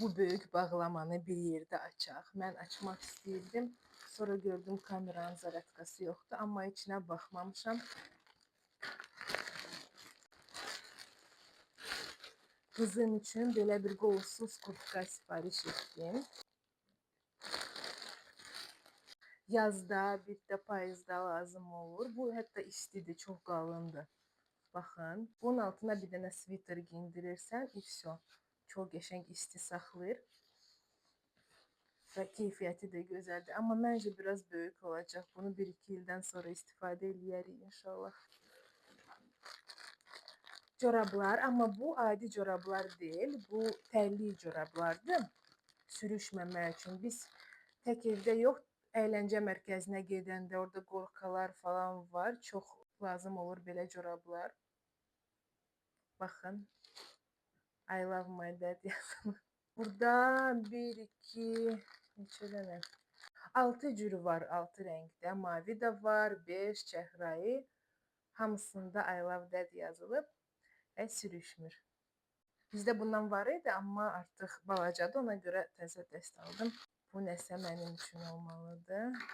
bu böyük bağlamanı bir yerdə açaq. Mən açmaq istəyirdim. Sonra gördüm kameranın zaratkası yoxdur, amma içinə baxmamışam. Qızım üçün belə bir qolsuz kurtka sifariş etdim. Yazda, bir də payızda lazım olur. Bu hətta istidir, çox qalındır. Baxın, bunun altına bir dənə sviter giyindirirsən, vəsə. Çox qəşəng isti saxlayır. Və keyfiyyəti də gözəldir. Amma məncə biraz böyük olacaq. Bunu 1-2 ildən sonra istifadə eləyərik inşallah. Corablar, amma bu adi corablar deyil. Bu tərli corablardır. Sürüşməmək üçün. Biz tək evdə yox, əyləncə mərkəzinə gedəndə orada qorxalar falan var. Çox lazım olur belə corablar. Baxın. I love my dad yazılır. Burada 1, 2, neçə dənə? 6 cürü var, 6 rəngdə. Mavi də var, bej, çəhrayı. Hamısında I love dad yazılıb və sürüşmür. Bizdə bundan var idi, amma artıq balacadır, ona görə təzə dəst aldım. Bu nəsə mənim üçün olmalıdır.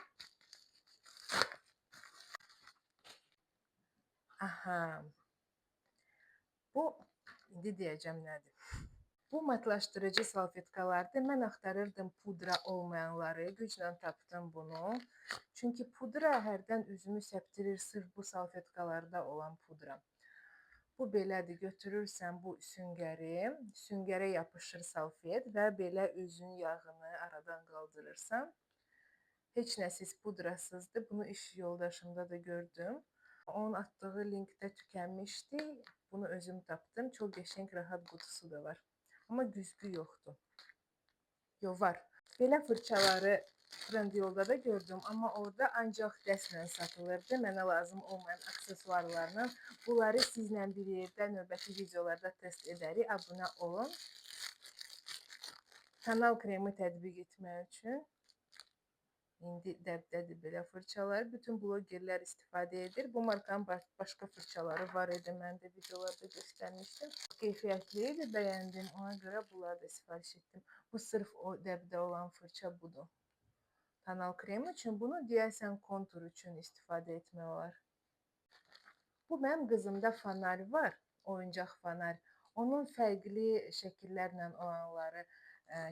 Aha. Bu, indi deyəcəm nədir. Bu matlaşdırıcı salfetkalardır. Mən axtarırdım pudra olmayanları. Güclə tapdım bunu. Çünki pudra hərdən üzümü səptirir, sırf bu salfetkalarda olan pudra. Bu belədir. Götürürsən bu süngəri, süngərə yapışır salfet və belə üzün yağını aradan qaldırırsan. Heç nəsiz pudrasızdır. Bunu iş yoldaşımda da gördüm. Onun atdığı linkdə tükənmişdi. Bunu özüm tapdım. Çox qəşəng, rahat qutusu da var. Amma güzgü yoxdur. Yox, var. Belə fırçaları Trendyolda da gördüm, amma orada ancaq dəstlə satılırdı. Mənə lazım olmayan aksesuarlarla. Bunları sizlə bir yerdə növbəti videolarda test edərik. Abunə olun. Kanal kremi tətbiq etmək üçün. İndi dəbdədir belə fırçalar. Bütün blogerlər istifadə edir. Bu markanın başqa fırçaları var idi. Mən də videolarda göstərmişdim. Keyfiyyətli idi, bəyəndim. Ona görə bunları da sifariş etdim. Bu sırf o dəbdə olan fırça budur. Kanal kremi üçün bunu deyəsən kontur üçün istifadə etmək olar. Bu mənim qızımda fanar var. Oyuncaq fanar. Onun fərqli şəkillərlə olanları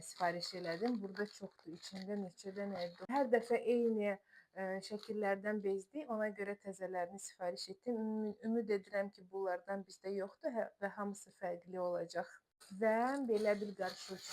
sifariş elədim. Burada çoxdur. İçində neçə dənədir. Hər dəfə eyni şəkillərdən bezdi. Ona görə təzələrini sifariş etdim. Ümid edirəm ki, bunlardan bizdə yoxdur və hamısı fərqli olacaq. Və belə bir qarışıq.